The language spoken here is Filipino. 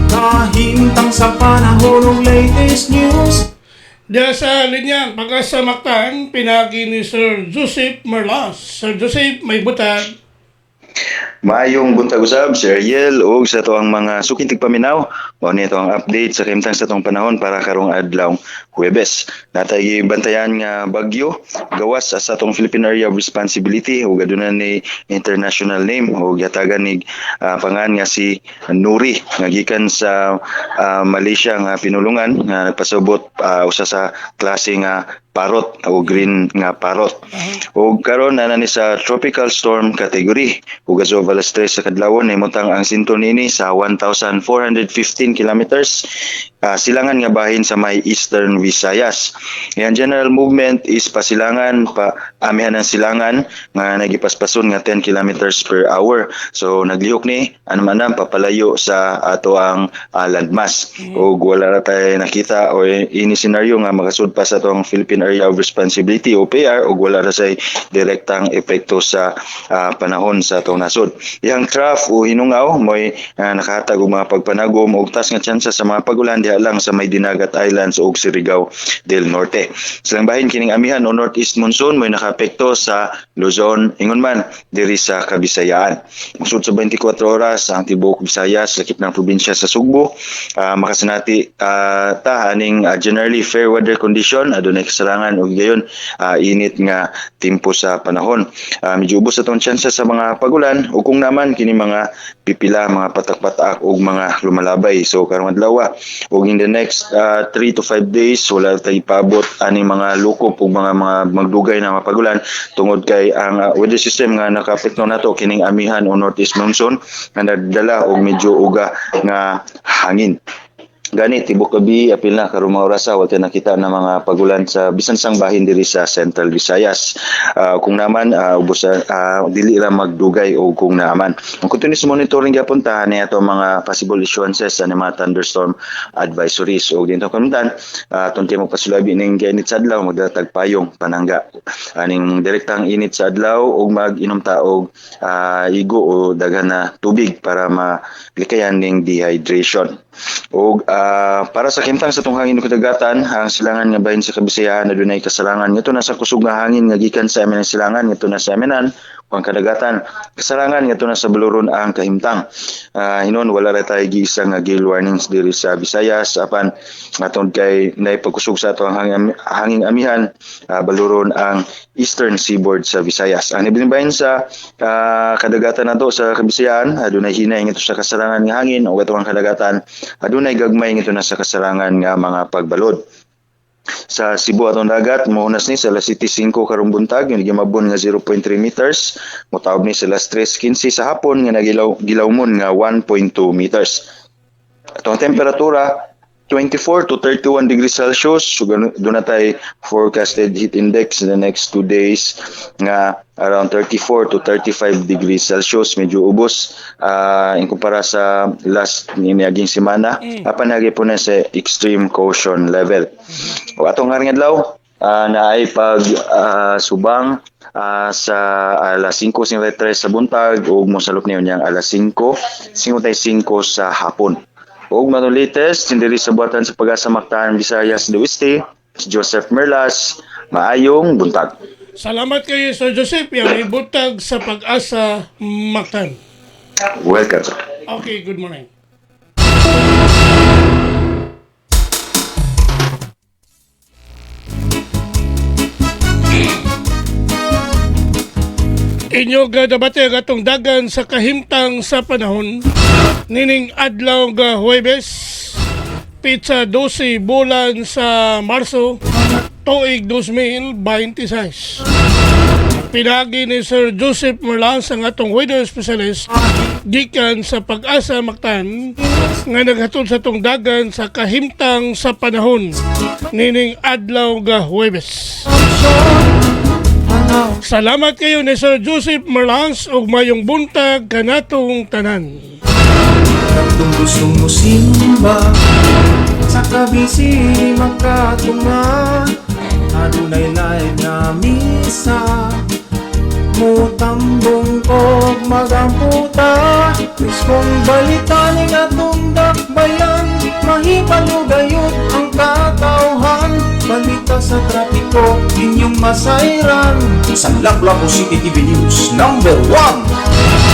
Kahintang sa panahon ng latest news. Diya sa linyang Pag-asa Mactan, pinagi ni Sir Joseph Merlas. Sir Joseph, may butag. Maayong buntag usab, Sir Ariel, ug sa to ang mga sukintig paminaw. Mao ni ang update sa kahimtang sa tong panahon para karong adlaw Huwebes. Natay bantayan nga bagyo gawas sa atong Philippine Area of Responsibility ug aduna ni international name ug yatagan ni pangan nga si Nuri nga gikan sa Malaysia nga pinulungan nga nagpasabot usa sa klase nga parot o green nga parot. Ug karon na ni sa tropical storm category. Ug as of alas 3 sa kadlawon nahimutang ang sinton nini sa 1,415 kilometers silangan nga bahin sa may Eastern Visayas. Yang general movement is pasilangan pa amihan ng silangan nga nagipaspason nga 10 kilometers per hour. So naglihok ni anam-anam papalayo sa ato ang landmass. Ug wala ra tay nakita o ini senaryo nga makasud pa sa atong Philippine Area of Responsibility o PAR ug wala ra say direktang epekto sa panahon sa atong nasod. Yang trough o hinungaw mo'y nakahatag og mga pagpanagom ug tas nga tsansa sa mga pagulan diha lang sa may Dinagat Islands ug Surigao del Norte. Silang bahin kining amihan o northeast monsoon mo'y nakaapekto sa Luzon, ingon man diri sa Kabisayaan. Musud sa 24 oras ang tibuok Visayas lakip ng probinsya sa Sugbo makasinati ta aning generally fair weather condition adunay kasarangan ug gayon init nga tempo sa panahon. Medyo ubos atong tsansa sa mga pagulan ug kung naman kini mga pipila mga patak-patak ug mga lumalabay. So karong adlaw ug in the next 3 to 5 days wala tay paabot ani mga lukop ug mga magdugay na mga pagulan tungod kay ang weather system nga nakaapekto nato kining amihan o northeast monsoon nga nagdala og medyo uga nga hangin. Gani tibok gabi apil na karong mga oras wala nakita na mga pagulan sa bisan sang bahin diri sa Central Visayas. Kung naman ubos dili ra magdugay o kung naman. Ang continuous monitoring gyapon ta ni ato mga possible issuances sa mga thunderstorm advisories o dito kamuntan atong timo pasulabi ning init sa adlaw magdatag payong panangga. Aning direktang init sa adlaw ug mag-inom ta og igo o daghan na tubig para malikayan ning dehydration. O para sa kimtang sa tong hangin ug kadagatan ang silangan nga bahin sa Kabisayaan adunay kasarangan ngadto na sa kusog nga hangin nga gikan sa amin ang silangan ngadto na sa aminan ang kadagatan kasarangan ngadto na sa Buluron ang kahimtang. Hinon wala ra tay giisa nga gale warnings diri sa Visayas apan atong kay nay pagkusog sa ato ang hanging amihan Buluron ang eastern seaboard sa Visayas. Ang nibiling bahin sa kadagatan nato sa Kabisayaan adunay hinay ngadto sa kasarangan nga hangin ug ato ang kadagatan adunay gagmay ngito na sa kasarangan nga mga pagbalod. Sa Cebu atong dagat mohunas ni sa alas 7:05 karong buntag nga gimabon nga 0.3 meters, motawag ni sa alas 3:15 sa hapon nga gilawmon nga 1.2 meters. Atong temperatura 24 to 31 degrees Celsius. So, doon na tayo forecasted heat index in the next 2 days nga around 34 to 35 degrees Celsius. Medyo ubos in kumpara sa last niaging semana. Apanagi po na sa extreme caution level. O atong nga adlaw na ay pag subang sa alas 5:53 sa buntag ug mosalop niyon yang alas 5:55 sa hapon. Ug matong latest diri sa buhatan sa Pag-asa Mactan, Visayas del Oeste, si Joseph Merlas. Maayong buntag. Salamat kayo, Sir Joseph. Yan, may butag sa Pag-asa Mactan. Welcome, sir. Okay, good morning. Inyo gadabate gatong dagan sa kahimtang sa panahon nining adlaw nga Huwebes pizza 12 bulan sa Marso tuig 2026. Pinagi ni Sir Joseph Merlas ang atong weather specialist gikan sa Pag-asa Mactan nga naghatod sa tong dagan sa kahimtang sa panahon nining adlaw nga Huwebes. Salamat kayo ni Sir Joseph Merlas ug mayong buntag kanatong tanan. Kung gustong mo simba sa kabisi magkatunga adunay live na misa mutambong og magamputa Krispong balita ning atong dakbayan Ipalugayot ang katauhan, balita sa trapiko, inyong masayran. Sa Lapu-Lapu City TV News, #1.